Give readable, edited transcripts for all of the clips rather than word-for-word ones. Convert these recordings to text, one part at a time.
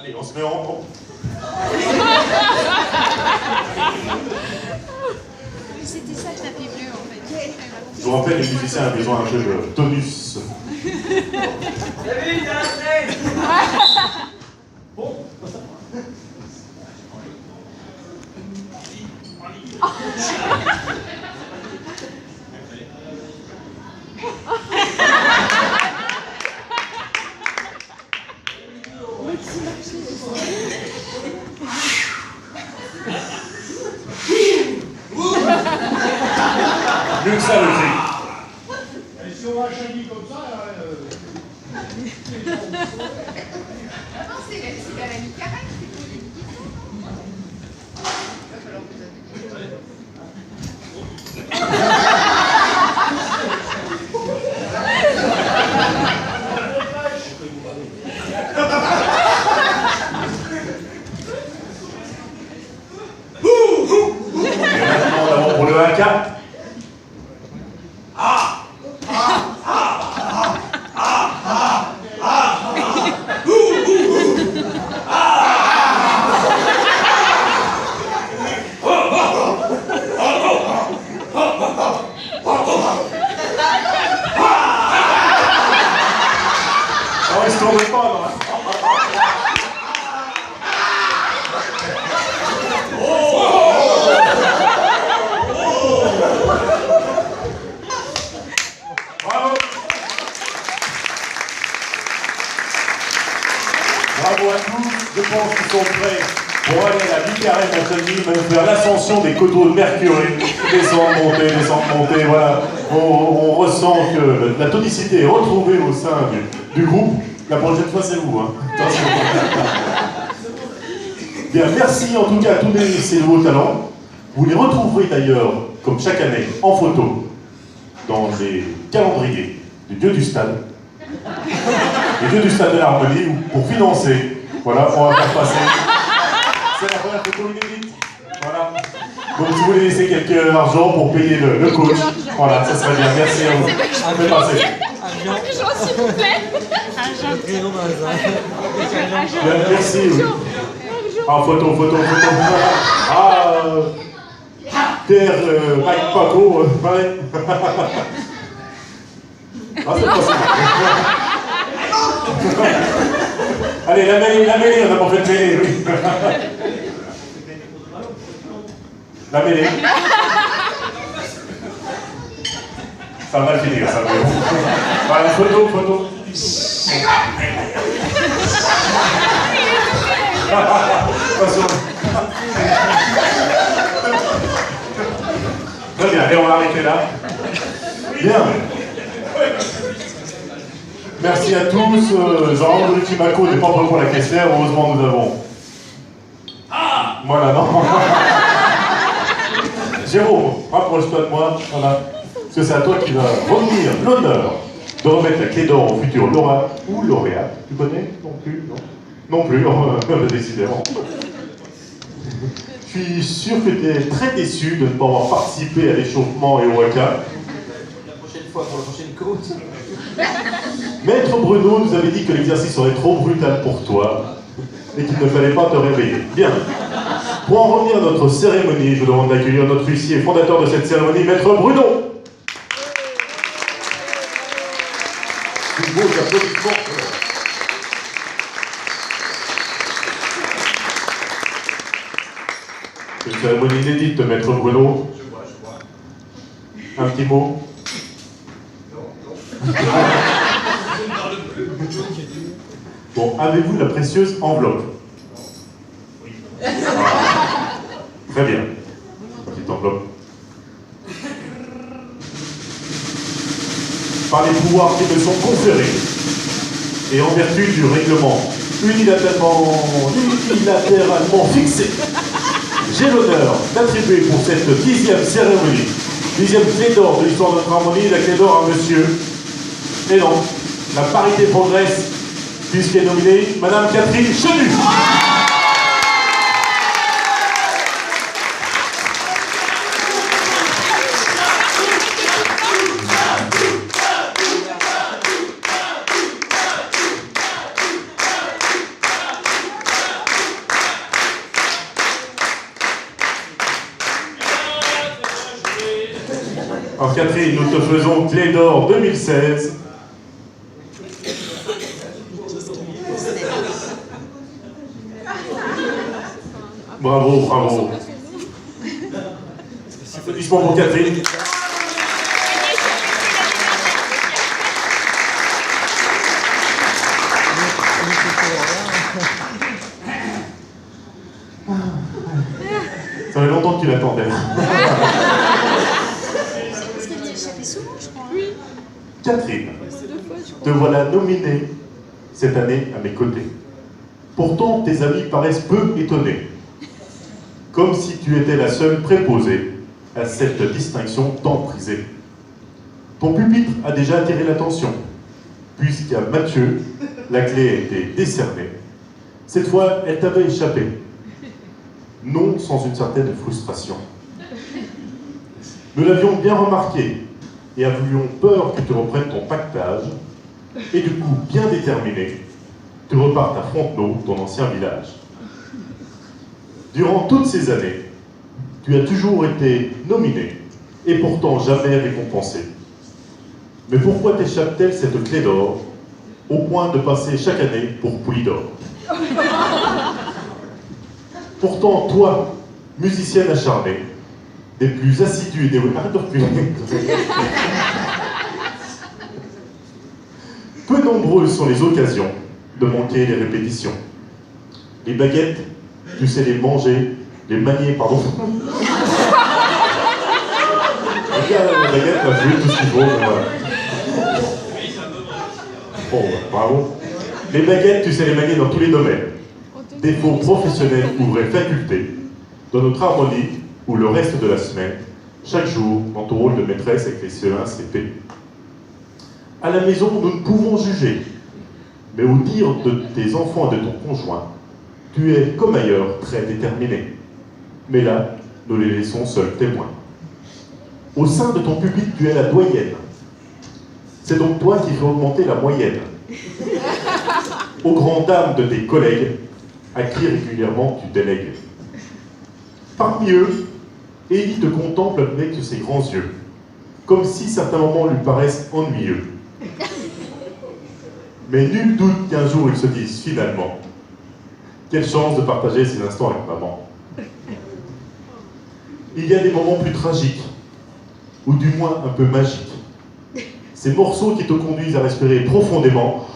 Allez, on se met en... C'était ça le tapis bleu en fait. Je vous rappelle, les musiciens ont besoin un peu de tonus. David, il y a un trait. Bon. Mieux que ça, le cri. Et si on a un chenille comme ça, Avant c'est la mi-caractère, c'est pour les Et maintenant, d'abord pour le haka. Il se tourne pas, non. Bravo. Bravo à tous. Je pense qu'ils sont prêts pour aller à la mi-carré Montagny, même faire l'ascension des coteaux de Mercury. Descendre, monter, voilà. On ressent que la tonicité est retrouvée au sein du groupe. La prochaine fois, c'est vous, hein. Attention. Bien, merci en tout cas à tous ces nouveaux talents. Vous les retrouverez d'ailleurs, comme chaque année, en photo, dans les calendriers du Dieu du Stade. Les Dieux du Stade de l'Harmonie, pour financer. Voilà, on va faire passer. C'est la première photo inédite. Voilà. Donc si vous voulez laisser quelques argent pour payer le coach, voilà, ça serait bien. Merci à vous. Faites passer. Argent, s'il vous plaît. Bien, merci. Oui. Ah, photo. Pierre, Mike Paco, pareil. Ah, c'est possible. Allez, la mêlée, on n'a pas fait de mêlée, oui. La mêlée. Ça va finir, ça va. Voilà, photo. Attention. Très bien, et on va arrêter là. Bien. Merci à tous. Jean-André Timaco n'est pas prêt pour la caissière. Heureusement, nous avons. Voilà, non. Jérôme, rapproche-toi de moi. Voilà. Parce que c'est à toi qui va revenir l'honneur de remettre la clé d'or au futur Laura ou lauréat. Tu connais? Non plus, non. Non plus, décidément. Je suis sûr que tu es très déçu de ne pas avoir participé à l'échauffement et au haka. La prochaine fois, pour la prochaine côte. Maître Bruno nous avait dit que l'exercice serait trop brutal pour toi et qu'il ne fallait pas te réveiller. Bien. Pour en revenir à notre cérémonie, je vous demande d'accueillir notre huissier et fondateur de cette cérémonie, Maître Bruno. Plus beaux applaudissements. C'est une cérémonie inédite, Maître Bruno. je vois. Un petit mot. Bon, avez-vous la précieuse enveloppe? Oui. Très bien. Petite enveloppe. Par les pouvoirs qui me sont conférés et en vertu du règlement unilatéralement fixé, j'ai l'honneur d'attribuer pour cette 10e cérémonie, 10e clé d'or de l'histoire de notre harmonie, la clé d'or à monsieur. Et non, la parité progresse, puisqu'elle est nominée Madame Catherine Chenu. Catherine, nous te faisons Clé d'Or 2016. Bravo, bravo. Applaudissements pour Catherine. Ça fait longtemps que tu l'attendais. Parce qu'elle échappait souvent, je crois. Oui. Catherine, te voilà nominée cette année à mes côtés. Pourtant, tes amis paraissent peu étonnés. Comme si tu étais la seule préposée à cette distinction tant prisée. Ton pupitre a déjà attiré l'attention, puisqu'à Mathieu, la clé a été décernée. Cette fois, elle t'avait échappé. Non sans une certaine frustration. Nous l'avions bien remarqué et avions peur que tu reprennes ton pactage et du coup, bien déterminé, tu repartes à Fontenot, ton ancien village. Durant toutes ces années, tu as toujours été nominé et pourtant jamais récompensé. Mais pourquoi t'échappe-t-elle cette clé d'or au point de passer chaque année pour Poulidor? Pourtant, toi, musicienne acharnée, des plus assidus et des... Arrête de reculer. Peu nombreuses sont les occasions de manquer les répétitions. Les baguettes, tu sais les manger, les manier, pardon. Regarde la baguette, la jouer tout ce qu'il faut, mais voilà. Bon, bravo. Les baguettes, tu sais les manier dans tous les domaines. Défauts professionnels ou vraies facultés, dans notre harmonie ou le reste de la semaine, chaque jour dans ton rôle de maîtresse avec les CE1 CP. À la maison, nous ne pouvons juger, mais au dire de tes enfants et de ton conjoint, tu es, comme ailleurs, très déterminé. Mais là, nous les laissons seuls témoins. Au sein de ton public, tu es la doyenne. C'est donc toi qui fais augmenter la moyenne. Aux grandes dames de tes collègues, à qui régulièrement tu délègues. Parmi eux, Élie te contemple avec ses grands yeux, comme si certains moments lui paraissent ennuyeux. Mais nul doute qu'un jour ils se disent finalement, quelle chance de partager ces instants avec maman. Il y a des moments plus tragiques, ou du moins un peu magiques. Ces morceaux qui te conduisent à respirer profondément,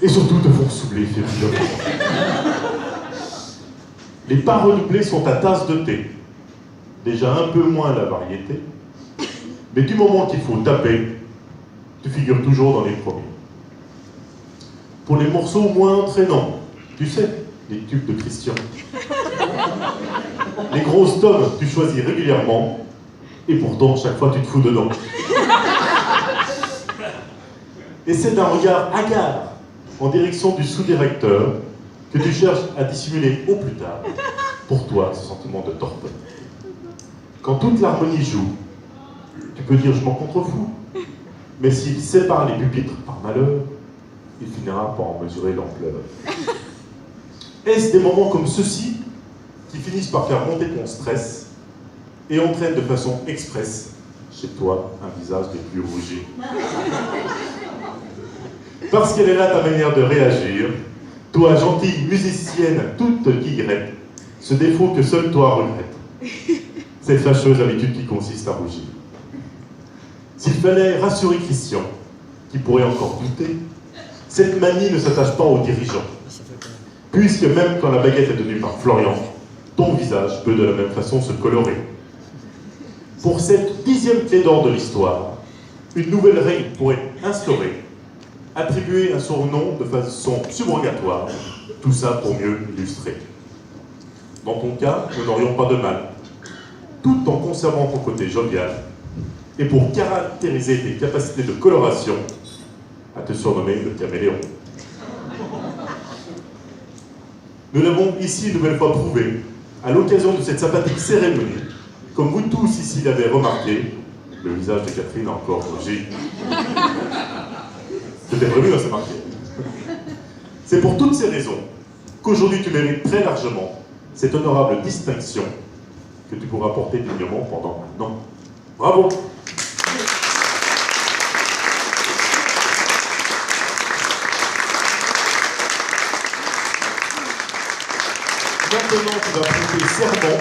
et surtout te font souffler fébrilement. Les pas redoublés sont ta tasse de thé. Déjà un peu moins la variété, mais du moment qu'il faut taper, tu figures toujours dans les premiers. Pour les morceaux moins entraînants, tu sais, les tubes de Christian. Les grosses tomes, tu choisis régulièrement, et pourtant, chaque fois, tu te fous dedans. Et c'est d'un regard hagard, en direction du sous-directeur, que tu cherches à dissimuler au plus tard, pour toi, ce sentiment de torpeur. Quand toute l'harmonie joue, tu peux dire je m'en contrefous, mais s'il sépare les pupitres par malheur, il finira par en mesurer l'ampleur. Est-ce des moments comme ceux-ci qui finissent par faire monter ton stress et entraînent de façon expresse chez toi un visage des plus rougis? Parce qu'elle est là ta manière de réagir, toi, gentille musicienne toute guillerette, ce défaut que seul toi regrette, cette fâcheuse habitude qui consiste à rougir. S'il fallait rassurer Christian, qui pourrait encore douter, cette manie ne s'attache pas aux dirigeants, puisque même quand la baguette est tenue par Florian, ton visage peut de la même façon se colorer. Pour cette 10e clé d'or de l'histoire, une nouvelle règle pourrait être instaurée. Attribuer un surnom de façon subrogatoire, tout ça pour mieux illustrer. Dans ton cas, nous n'aurions pas de mal, tout en conservant ton côté jovial, et pour caractériser tes capacités de coloration, à te surnommer le caméléon. Nous l'avons ici une nouvelle fois prouvé, à l'occasion de cette sympathique cérémonie, comme vous tous ici l'avez remarqué, le visage de Catherine a encore rougi. C'était prévu, c'est marqué. C'est pour toutes ces raisons qu'aujourd'hui tu mérites très largement cette honorable distinction que tu pourras porter dignement pendant un an. Bravo! maintenant tu vas prêter serment,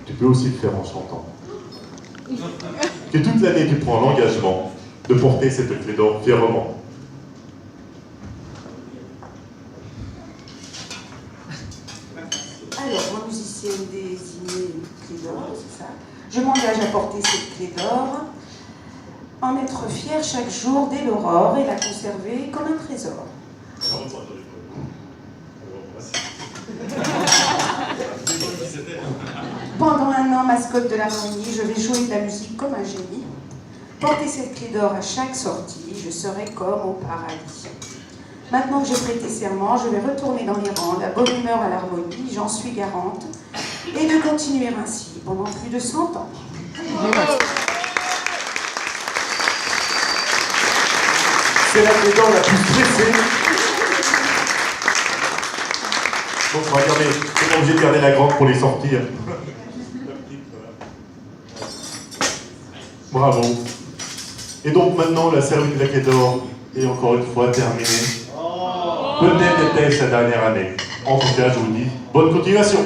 tu peux aussi le faire en chantant. Que toute l'année tu prends l'engagement de porter cette clé d'or fièrement. Alors, moi, musicienne désignée clé d'or, c'est ça. Je m'engage à porter cette clé d'or, en être fière chaque jour dès l'aurore et la conserver comme un trésor. Pendant un an, mascotte de l'harmonie, je vais jouer de la musique comme un génie. Porter cette clé d'or à chaque sortie, je serai comme au paradis. Maintenant que j'ai prêté serment, je vais retourner dans les rangs, la bonne humeur à l'harmonie, j'en suis garante, et de continuer ainsi pendant plus de 100 ans. C'est la clé d'or la plus stressée. Donc on va garder, c'est pas obligé de garder la grande pour les sortir. Bravo. Et donc maintenant, la cérémonie de la clé d'or est encore une fois terminée. Peut-être était-ce la dernière année. En tout cas, je vous dis bonne continuation.